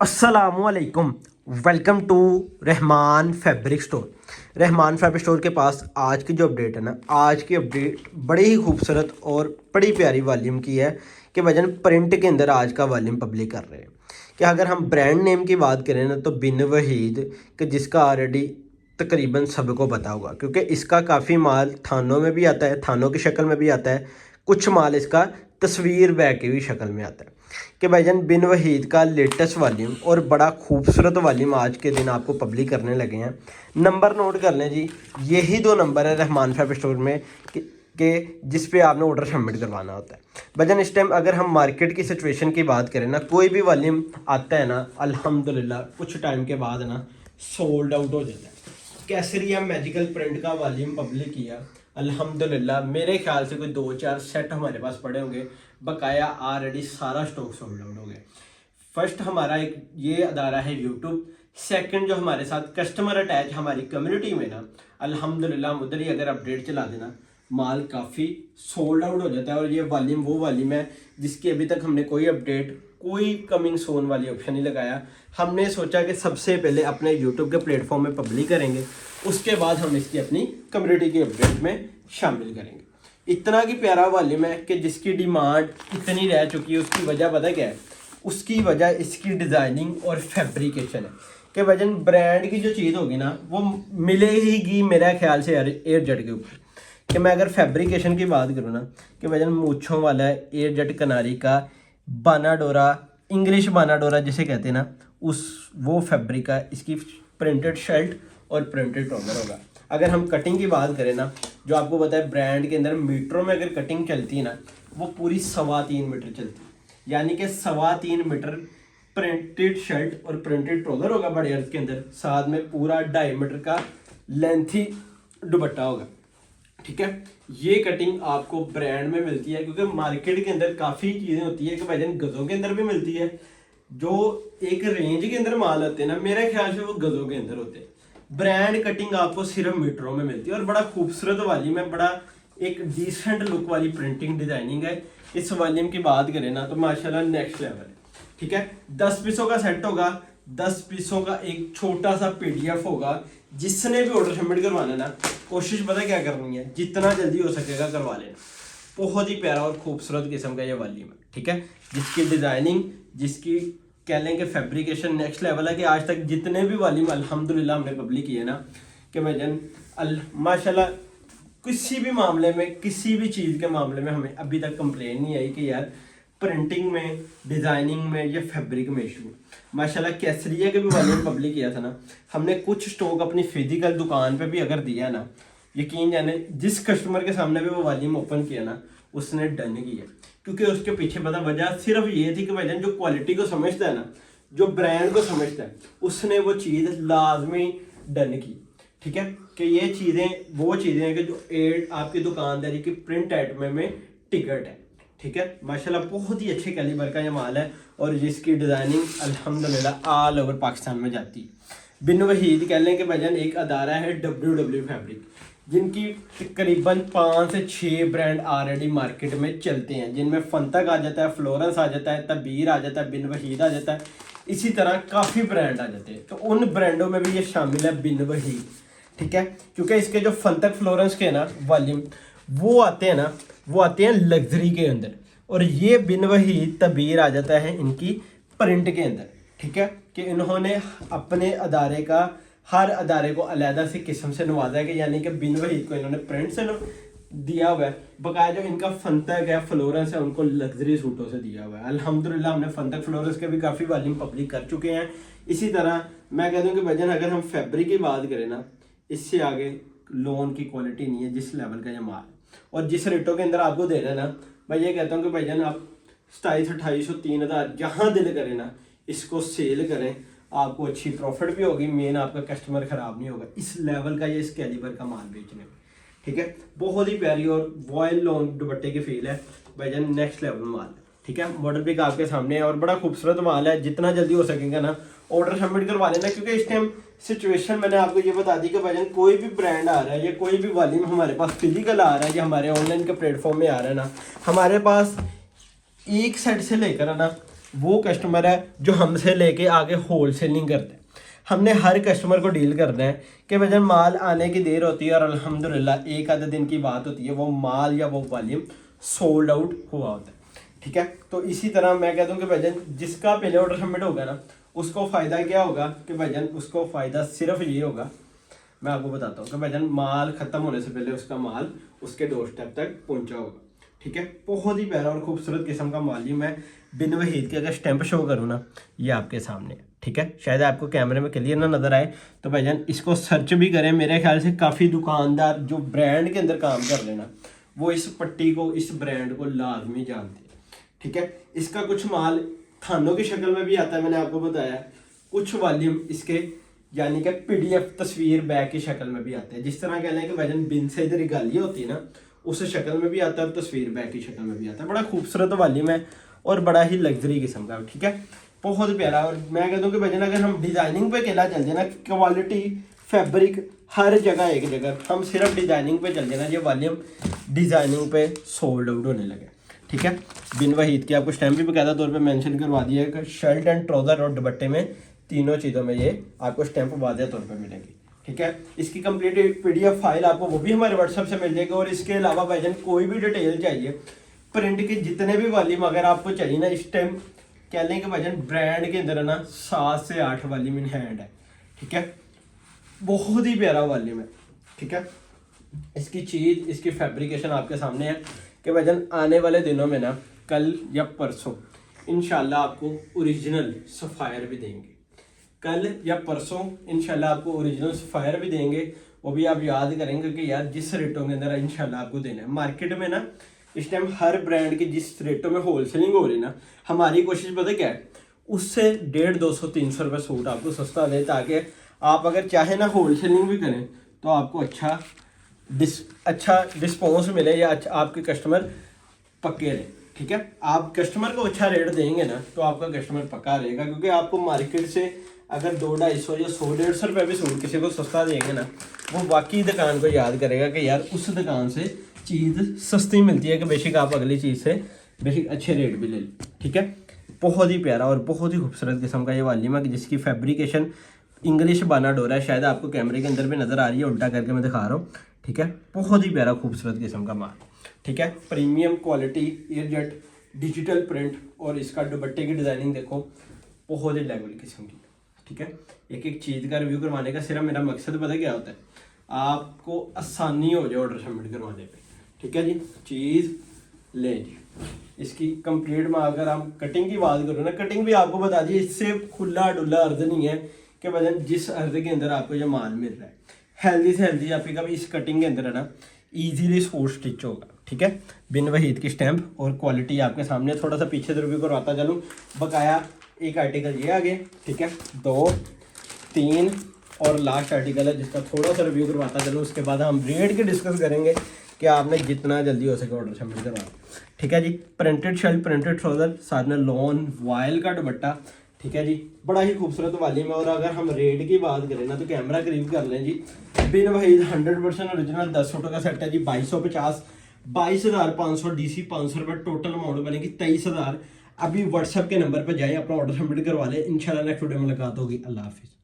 अस्सलामुअलैकुम। Welcome to Rahman fabric store. Rahman fabric store के पास आज की जो अपडेट है ना, आज की अपडेट बड़ी ही खूबसूरत और बड़ी प्यारी वॉल्यूम की है कि वजन प्रिंट के अंदर आज का वॉल्यूम पब्लिक कर रहे हैं। कि अगर हम ब्रांड नेम की बात करें ना तो बिन वहीद कि जिसका ऑलरेडी तकरीबन सबको पता होगा, क्योंकि इसका काफ़ी माल थानों में भी आता है, थानों की शक्ल में भी आता है, कुछ माल इसका तस्वीर बैग की भी शक्ल में आता है। कि भाईजान बिन वहीद का लेटेस्ट वॉल्यूम और बड़ा खूबसूरत वॉल्यूम आज के दिन आपको पब्लिक करने लगे हैं। नंबर नोट कर लें जी, यही दो नंबर है रहमान फैब्रिक स्टोर में कि जिस पे आपने ऑर्डर सबमिट करवाना होता है। भाईजान इस टाइम अगर हम मार्केट की सिचुएशन की बात करें ना, कोई भी वॉल्यूम आता है ना, अल्हम्दुलिल्लाह कुछ टाइम के बाद ना सोल्ड आउट हो जाता है। कैसरिया मैजिकल प्रिंट का वॉल्यूम पब्लिक किया, अल्हम्दुलिल्लाह मेरे ख्याल से कोई 2-4 सेट हमारे पास पड़े होंगे, बकाया ऑलरेडी सारा स्टॉक सोल्ड आउट हो गया। फर्स्ट हमारा एक ये अदारा है यूट्यूब, सेकंड जो हमारे साथ कस्टमर अटैच हमारी कम्युनिटी में ना, अल्हम्दुलिल्लाह उधर ही अगर अपडेट चला देना माल काफ़ी सोल्ड आउट हो जाता है। और ये वॉल्यूम वो वॉल्यूम है जिसकी अभी तक हमने कोई अपडेट, कोई कमिंग सोन वाली ऑप्शन नहीं लगाया। हमने सोचा कि सबसे पहले अपने यूट्यूब के प्लेटफॉर्म में पब्लिक करेंगे, उसके बाद हम इसकी अपनी कम्युनिटी की अपडेट में शामिल करेंगे। इतना की प्यारा वॉल्यूम है कि जिसकी डिमांड इतनी रह चुकी है, उसकी वजह पता क्या है? उसकी वजह इसकी डिज़ाइनिंग और फैब्रिकेशन है। कि वजन ब्रांड की जो चीज़ होगी ना वो मिलेगी मेरा ख्याल से एयर जेट के ऊपर। कि मैं अगर फैब्रिकेशन की बात करूँ ना, कि वजन मूछों वाला है एयर जेट कनारी का बानाडोरा, इंग्लिश बानाडोरा जिसे कहते हैं ना, उस वो फैब्रिक का इसकी प्रिंटेड शर्ट और प्रिंटेड ट्राउजर होगा। अगर हम कटिंग की बात करें ना, जो आपको पता है ब्रांड के अंदर मीटरों में अगर कटिंग चलती है ना, वो पूरी 3.25 मीटर चलती है। यानी कि 3.25 मीटर प्रिंटेड शर्ट और प्रिंटेड ट्राउजर होगा बड़े अर्ज के अंदर, साथ में पूरा 2.5 मीटर का लेंथी दुपट्टा होगा। ठीक है, ये कटिंग आपको ब्रांड में मिलती है, क्योंकि मार्केट के अंदर काफ़ी चीज़ें होती है कि भाईजान गज़ों के अंदर भी मिलती है। जो एक रेंज के अंदर माल होते हैं ना, मेरे ख्याल से वो गज़ों के अंदर होते हैं। ब्रांड कटिंग आपको सिर्फ मीटरों में मिलती है और बड़ा खूबसूरत वॉल्यूम है, बड़ा एक डिसेंट लुक वाली प्रिंटिंग डिजाइनिंग है। इस वॉल्यूम की बात करें ना तो माशाल्लाह नेक्स्ट लेवल है। ठीक है, 10 पीसों का सेट होगा, 10 पीसों का एक छोटा सा पीडीएफ होगा। जिसने भी ऑर्डर सबमिट करवाना ना, कोशिश पता क्या करनी है, जितना जल्दी हो सकेगा करवा लेना। बहुत ही प्यारा और खूबसूरत किस्म का ये वॉल्यूम है। ठीक है, जिसकी डिजाइनिंग, जिसकी कह लें कि फैब्रिकेशन नेक्स्ट लेवल है। कि आज तक जितने भी वॉल्यूम अल्हम्दुलिल्लाह हमने पब्लिक किए ना, कि भाईजान माशाल्लाह किसी भी मामले में, किसी भी चीज़ के मामले में हमें अभी तक कंप्लेन नहीं आई कि यार प्रिंटिंग में, डिज़ाइनिंग में या फैब्रिक में इशू। माशाल्लाह केसरिया के भी वॉल्यूम पब्लिक किया था ना हमने, कुछ स्टॉक अपनी फिजिकल दुकान पे भी अगर दिया ना, यकीन जाने जिस कस्टमर के सामने भी वो वॉल्यूम ओपन किया ना, उसने डन किया। क्योंकि उसके पीछे पता वजह सिर्फ ये थी कि भाईजान जो क्वालिटी को समझता है ना, जो ब्रांड को समझता है, उसने वो चीज़ लाजमी डन की। ठीक है, कि ये चीज़ें वो चीज़ें हैं कि जो एड आपकी दुकानदारी की प्रिंट आइटम में टिकट है। ठीक है, माशाल्लाह बहुत ही अच्छे कैलिबर का ये माल है और जिसकी डिज़ाइनिंग अल्हम्दुलिल्लाह ऑल ओवर पाकिस्तान में जाती है। बिन वहीद कह लें कि भाईजान एक अदारा है WW फैब्रिक, जिनकी तकरीबन 5 से 6 ब्रांड ऑलरेडी मार्केट में चलते हैं, जिनमें फंतक आ जाता है, फ्लोरेंस आ जाता है, तबीर आ जाता है, बिन वहीद आ जाता है, इसी तरह काफ़ी ब्रांड आ जाते हैं। तो उन ब्रांडों में भी ये शामिल है बिन वहीद। ठीक है, क्योंकि इसके जो फंतक फ्लोरेंस के ना वॉल्यूम वो आते हैं ना, वो आते हैं लग्जरी के अंदर, और ये बिन वहीद तबीर आ जाता है इनकी प्रिंट के अंदर। ठीक है, कि इन्होंने अपने अदारे का, हर अदारे को अलहदा से किस्म से नवाजा है, कि यानी कि बिन वहीद को इन्होंने प्रिंट से दिया हुआ है, बकाया जो इनका फंतक है, फ्लोरेंस है, उनको लग्जरी सूटों से दिया हुआ है। अल्हम्दुलिल्लाह हमने फंतक फ्लोरेंस के भी काफ़ी वॉल्यूम पब्लिक कर चुके हैं। इसी तरह मैं कहता हूँ कि भाईजान अगर हम फैब्रिक की बात करें ना, इससे आगे लोन की क्वालिटी नहीं है जिस लेवल का ये माल, और जिस रेटों के अंदर आपको दे रहे हैं ना, मैं ये कहता हूँ कि भाईजान आप 2700-2800 3000 जहाँ दिल करें ना इसको सेल करें, आपको अच्छी प्रॉफिट भी होगी, मेन आपका कस्टमर ख़राब नहीं होगा। इस लेवल का ये इस कैलिबर का माल बेचने में। ठीक है, बहुत ही प्यारी और वॉयल लॉन्ग दुपट्टे की फील है भाईजान, नेक्स्ट लेवल माल। ठीक है, मॉडल पिक आपके सामने है और बड़ा खूबसूरत माल है। जितना जल्दी हो सकेगा ना ऑर्डर सबमिट करवा लेना, क्योंकि इस टाइम सिचुएशन मैंने आपको ये बता दी कि भाईजान कोई भी ब्रांड आ रहा है या कोई भी वॉल्यूम हमारे पास फिजिकल आ रहा है या हमारे ऑनलाइन के प्लेटफॉर्म में आ रहा है ना, हमारे पास एक सेट से लेकर ना वो कस्टमर है जो हमसे लेके आगे होल सेलिंग करते हैं। हमने हर कस्टमर को डील करना है कि भाईजान माल आने की देर होती है और अल्हम्दुलिल्लाह एक आधे दिन की बात होती है, वो माल या वो वॉल्यूम सोल्ड आउट हुआ होता है। ठीक है, तो इसी तरह मैं कहता हूँ कि भाईजान जिसका पहले ऑर्डर सबमिट होगा ना, उसको फ़ायदा क्या होगा कि भाईजान उसको फ़ायदा सिर्फ ये होगा, मैं आपको बताता हूँ कि भाईजान माल ख़त्म होने से पहले उसका माल उसके डोर स्टेप तक पहुँचा होगा। ठीक है, बहुत ही प्यारा और खूबसूरत किस्म का माल ही मैं बिन वहीद के अगर स्टैंप शो करूँ ना, ये आपके सामने। ठीक है, शायद आपको कैमरे में क्लियर ना नज़र आए, तो भाईजान इसको सर्च भी करें। मेरे ख्याल से काफ़ी दुकानदार जो ब्रांड के अंदर काम कर लेना, वो इस पट्टी को, इस ब्रांड को लाजमी जानते हैं। ठीक है, इसका कुछ माल थानों की शक्ल में भी आता है, मैंने आपको बताया। कुछ वॉल्यूम इसके यानी कि पीडीएफ तस्वीर बैग की शक्ल में भी आते हैं। जिस तरह कह लें कि भाईजान बिन से इधर गालियाँ होती है ना, उस शक्ल में भी आता है और तस्वीर बैग की शक्ल में भी आता है। बड़ा खूबसूरत वॉल्यूम है और बड़ा ही लग्जरी किस्म का। ठीक है, बहुत प्यारा। और मैं कहता हूँ कि भाईजान अगर हम डिज़ाइनिंग पे अकेला चल जाए ना, क्वालिटी फैब्रिक हर जगह एक जगह, हम सिर्फ डिज़ाइनिंग पे चल जाए ना, ये वॉल्यूम डिज़ाइनिंग पे सोल्ड आउट होने लगे। ठीक है, बिन वहीद की आपको स्टैम्प भी बकायदा तौर पे मेंशन करवा दिया है कि शर्ट एंड ट्राउज़र और दुपट्टे में तीनों चीज़ों में ये आपको स्टैम्प वाज़ेह तौर पे मिलेगी। ठीक है, इसकी कंप्लीट पीडीएफ फाइल आपको वो भी हमारे व्हाट्सएप से मिल जाएगी। और इसके अलावा भाईजान कोई भी डिटेल चाहिए, प्रिंट के जितने भी वॉल्यूम अगर आपको चाहिए ना, इस टाइम कह लें कि भाईजान ब्रांड के अंदर ना 7 से 8 वॉल्यूम इन हैंड है। ठीक है, बहुत ही प्यारा वॉल्यूम है। ठीक है, इसकी चीज़, इसकी फैब्रिकेशन आपके सामने है कि भाईजान आने वाले दिनों में ना, कल या परसों इंशाल्लाह आपको ओरिजिनल सफ़ायर भी देंगे। कल या परसों इंशाल्लाह आपको ओरिजिनल सफ़ायर भी देंगे। वो भी आप याद करेंगे कि यार जिस रेटों के अंदर इंशाल्लाह आपको देना है। मार्केट में ना इस टाइम हर ब्रांड की जिस रेटों में होल सेलिंग हो रही है ना, हमारी कोशिश पता क्या है, उससे 150, 200, 300 रुपये सूट आपको सस्ता दे, ताकि आप अगर चाहे ना होल सेलिंग भी करें तो आपको अच्छा रिस्पॉन्स मिले या अच्छा आपके कस्टमर पक्के रहे। ठीक है, आप कस्टमर को अच्छा रेट देंगे ना, तो आपका कस्टमर पक्का रहेगा। क्योंकि आपको मार्केट से अगर 200-250 या 100-150 रुपये भी सूट किसी को सस्ता देंगे ना, वो बाकी दुकान को याद करेगा कि यार उस दुकान से चीज़ सस्ती मिलती है, कि बेशक आप अगली चीज़ से बेशक अच्छे रेट भी ले लें। ठीक है, बहुत ही प्यारा और बहुत ही खूबसूरत किस्म का ये वॉल्यूम है, जिसकी फैब्रिकेशन इंग्लिश बाना डोरा है। शायद आपको कैमरे के अंदर भी नज़र आ रही है, उल्टा करके मैं दिखा रहा हूँ। ठीक है, बहुत ही प्यारा खूबसूरत किस्म का माल। ठीक है, premium quality airjet digital print, और इसका दुपट्टे की डिज़ाइनिंग देखो, बहुत ही लेवल किस्म की। ठीक है, एक एक चीज़ का रिव्यू करवाने का सिर्फ मेरा मकसद पता क्या होता है, आपको आसानी हो जाए ऑर्डर सबमिट करवाने पे। ठीक है जी, चीज़ ले जी। इसकी कंप्लीट में अगर हम कटिंग की बात करूँ ना, कटिंग भी आपको बता दी, इससे खुला डुल्ला अर्ज नहीं है कि भाई जिस अर्ज के अंदर आपको ये माल मिल रहा है, हेल्दी से हेल्दी आपकी कभी इस कटिंग के अंदर है ना ईजीली सूट स्टिच होगा। ठीक है, बिन वहीद की स्टैम्प और क्वालिटी आपके सामने। थोड़ा सा पीछे से रिव्यू करवाता चलूँ, बकाया एक आर्टिकल ये आगे। ठीक है, 2, 3 और लास्ट आर्टिकल है जिसका थोड़ा सा रिव्यू करवाता चलूँ। उसके बाद हम रेट के डिस्कस करेंगे कि आपने जितना जल्दी हो सके ऑर्डर सबमिट करवाना। ठीक है जी, प्रिंटेड शर्ट, प्रिंटेड ट्राउज़र, साथ में लॉन वायल का दुपट्टा। ठीक है जी, बड़ा ही खूबसूरत वॉल्यूम है। और अगर हम रेट की बात करें ना, तो कैमरा करीब कर लें जी, बिन वहीद 100% ओरिजिनल 10 फोटो का सेट है जी, 2250, 22,500 DC 500 रुपये टोटल अमाउंट बनेगी 23,000। अभी व्हाट्सएप के नंबर पर जाए, अपना ऑर्डर सबमिट करवा लें। इंशाल्लाह नेक्स्ट वीडियो में मुलाकात होगी। अल्लाह हाफिज़।